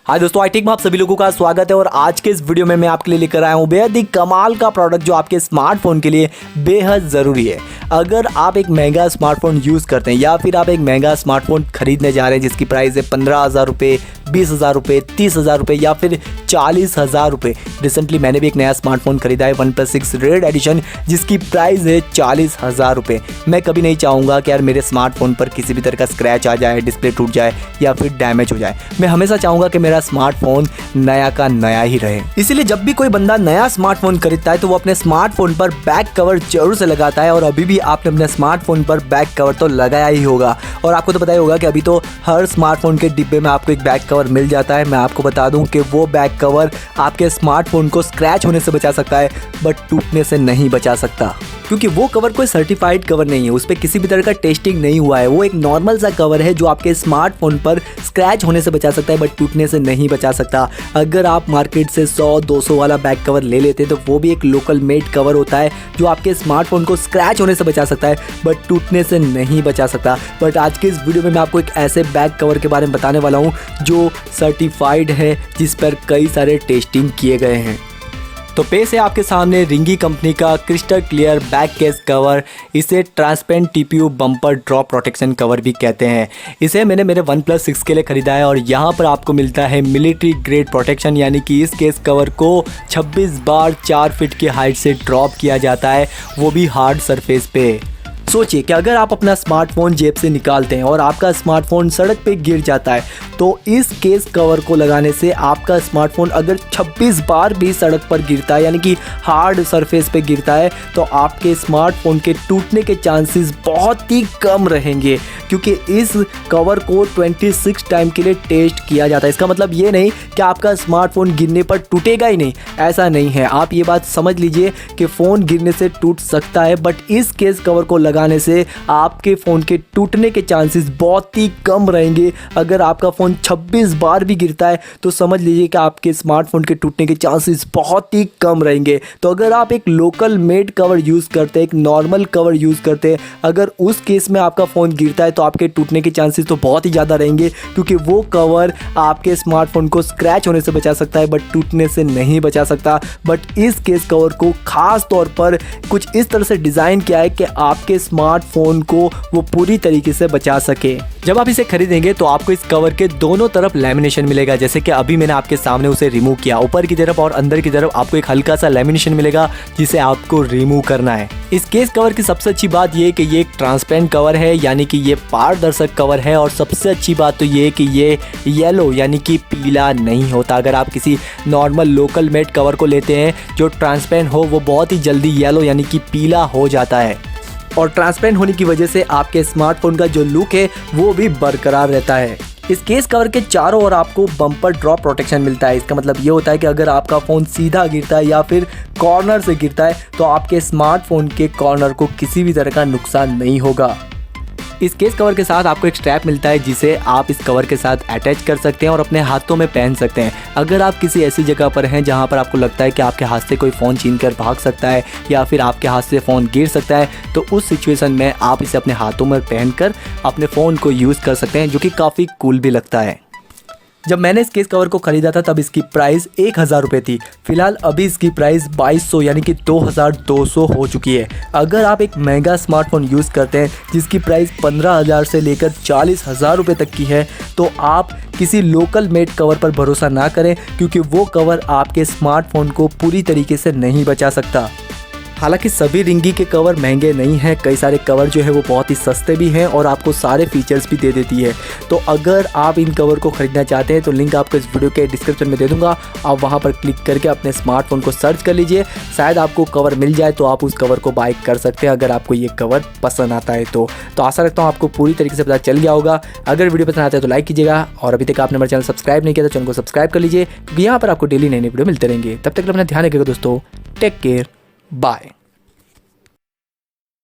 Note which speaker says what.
Speaker 1: हाय दोस्तों, I take में आप सभी लोगों का स्वागत है। और आज के इस वीडियो में मैं आपके लिए लेकर आया हूँ बेहद ही कमाल का प्रोडक्ट जो आपके स्मार्टफोन के लिए बेहद ज़रूरी है। अगर आप एक महंगा स्मार्टफोन यूज़ करते हैं या फिर आप एक महंगा स्मार्टफोन खरीदने जा रहे हैं जिसकी प्राइस है 15,000 रुपये, 20,000 रुपये, 30,000 रुपये या फिर 40,000 रुपये। रिसेंटली मैंने भी एक नया स्मार्टफोन खरीदा है OnePlus 6 रेड एडिशन जिसकी प्राइस है 40,000 रुपये। मैं कभी नहीं चाहूँगा कि यार मेरे स्मार्टफोन पर किसी भी तरह का स्क्रैच आ जाए, डिस्प्ले टूट जाए या फिर डैमेज हो जाए। मैं हमेशा चाहूँगा कि मेरा स्मार्टफोन नया का नया ही रहे। इसीलिए जब भी कोई बंदा नया स्मार्टफोन खरीदता है तो वो अपने स्मार्टफोन पर बैक कवर जरूर से लगाता है। और अभी भी आपने अपने स्मार्टफोन पर बैक कवर तो लगाया ही होगा। और आपको तो पता ही होगा कि अभी तो हर स्मार्टफोन के डिब्बे में आपको एक बैक कवर मिल जाता है। मैं आपको बता दूं कि वो बैक कवर आपके स्मार्टफोन को स्क्रैच होने से बचा सकता है बट टूटने से नहीं बचा सकता, क्योंकि वो कवर कोई सर्टिफाइड कवर नहीं है, उस पर किसी भी तरह का टेस्टिंग नहीं हुआ है। वो एक नॉर्मल सा कवर है जो आपके स्मार्टफोन पर स्क्रैच होने से बचा सकता है बट टूटने से नहीं बचा सकता। अगर आप मार्केट से 100-200 वाला बैक कवर ले लेते हैं तो वो भी एक लोकल मेड कवर होता है जो आपके स्मार्टफोन को स्क्रैच होने से बचा सकता है बट टूटने से नहीं बचा सकता। बट आज के इस वीडियो में मैं आपको एक ऐसे बैक कवर के बारे में बताने वाला हूँ जो सर्टिफाइड है, जिस पर कई सारे टेस्टिंग किए गए हैं। तो पेश है आपके सामने रिंगी कंपनी का crystal clear back case cover. इसे transparent TPU bumper drop protection cover भी कहते हैं। इसे मैंने मेरे OnePlus 6 के लिए ख़रीदा है और यहाँ पर आपको मिलता है मिलिट्री ग्रेड प्रोटेक्शन, यानी कि इस केस कवर को 26 बार 4 फीट की हाइट से ड्रॉप किया जाता है, वो भी हार्ड सरफेस पे। सोचिए कि अगर आप अपना स्मार्टफोन जेब से निकालते हैं और आपका स्मार्टफोन सड़क पे गिर जाता है तो इस केस कवर को लगाने से आपका स्मार्टफोन अगर 26 बार भी सड़क पर गिरता है, यानी कि हार्ड सरफेस पे गिरता है, तो आपके स्मार्टफोन के टूटने के चांसेस बहुत ही कम रहेंगे, क्योंकि इस कवर को 26 टाइम के लिए टेस्ट किया जाता है। इसका मतलब ये नहीं कि आपका स्मार्टफोन गिरने पर टूटेगा ही नहीं, ऐसा नहीं है। आप ये बात समझ लीजिए कि फ़ोन गिरने से टूट सकता है बट इस केस कवर को लगाने से आपके फ़ोन के टूटने के चांसेस बहुत ही कम रहेंगे। अगर आपका फ़ोन 26 बार भी गिरता है तो समझ लीजिए कि आपके स्मार्टफोन के टूटने के चांसेस बहुत ही कम रहेंगे। तो अगर आप एक लोकल मेड कवर यूज़ करते हैं, एक नॉर्मल कवर यूज़ करते हैं, अगर उस केस में आपका फ़ोन गिरता है तो आपके टूटने के चांसेस तो बहुत ही ज़्यादा रहेंगे, क्योंकि वो कवर आपके स्मार्टफोन को स्क्रैच होने से बचा सकता है बट टूटने से नहीं बचा सकता। बट इस केस कवर को ख़ास तौर पर कुछ इस तरह से डिज़ाइन किया है कि आपके स्मार्टफोन को वो पूरी तरीके से बचा सके। जब आप इसे खरीदेंगे तो आपको इस कवर के दोनों तरफ लैमिनेशन मिलेगा, जैसे कि अभी मैंने आपके सामने उसे रिमूव किया। ऊपर की तरफ और अंदर की तरफ आपको एक हल्का सा लैमिनेशन मिलेगा जिसे आपको रिमूव करना है। इस केस कवर की सबसे अच्छी बात ये है कि ये एक ट्रांसपेरेंट कवर है, यानी कि ये पारदर्शक कवर है। और सबसे अच्छी बात तो ये है कि ये येलो यानी कि पीला नहीं होता। अगर आप किसी नॉर्मल लोकल मेड कवर को लेते हैं जो ट्रांसपेरेंट हो, वो बहुत ही जल्दी येलो यानी कि पीला हो जाता है। और ट्रांसपेरेंट होने की वजह से आपके स्मार्टफोन का जो लुक है वो भी बरकरार रहता है। इस केस कवर के चारों ओर आपको बम्पर ड्रॉप प्रोटेक्शन मिलता है। इसका मतलब ये होता है कि अगर आपका फ़ोन सीधा गिरता है या फिर कॉर्नर से गिरता है तो आपके स्मार्टफोन के कॉर्नर को किसी भी तरह का नुकसान नहीं होगा। इस केस कवर के साथ आपको एक स्ट्रैप मिलता है जिसे आप इस कवर के साथ अटैच कर सकते हैं और अपने हाथों में पहन सकते हैं। अगर आप किसी ऐसी जगह पर हैं जहां पर आपको लगता है कि आपके हाथ से कोई फ़ोन छीनकर भाग सकता है या फिर आपके हाथ से फ़ोन गिर सकता है, तो उस सिचुएशन में आप इसे अपने हाथों में पहनकर अपने फ़ोन को यूज़ कर सकते हैं, जो कि काफ़ी कूल भी लगता है। जब मैंने इस केस कवर को ख़रीदा था तब इसकी प्राइस 1,000 रुपये थी। फिलहाल अभी इसकी प्राइस 2,200 यानी कि 2,200 हो चुकी है। अगर आप एक महंगा स्मार्टफोन यूज़ करते हैं जिसकी प्राइस 15,000 से लेकर 40,000 रुपये तक की है तो आप किसी लोकल मेड कवर पर भरोसा ना करें, क्योंकि वो कवर आपके स्मार्टफोन को पूरी तरीके से नहीं बचा सकता। हालांकि सभी रिंगी के कवर महंगे नहीं हैं, कई सारे कवर जो है वो बहुत ही सस्ते भी हैं और आपको सारे फीचर्स भी दे देती है। तो अगर आप इन कवर को ख़रीदना चाहते हैं तो लिंक आपको इस वीडियो के डिस्क्रिप्शन में दे दूंगा। आप वहां पर क्लिक करके अपने स्मार्टफोन को सर्च कर लीजिए, शायद आपको कवर मिल जाए तो आप उस कवर को बाय कर सकते हैं अगर आपको ये कवर पसंद आता है तो आशा रखता हूँ आपको पूरी तरीके से पता चल गया होगा। अगर वीडियो पसंद आता है तो लाइक कीजिएगा और अभी तक आपने हमारा चैनल सब्सक्राइब नहीं किया तो चैनल को सब्सक्राइब कर लीजिए, क्योंकि यहाँ पर आपको डेली नई वीडियो मिलते रहेंगे। तब तक अपना ध्यान रखिएगा दोस्तों। Take care, bye.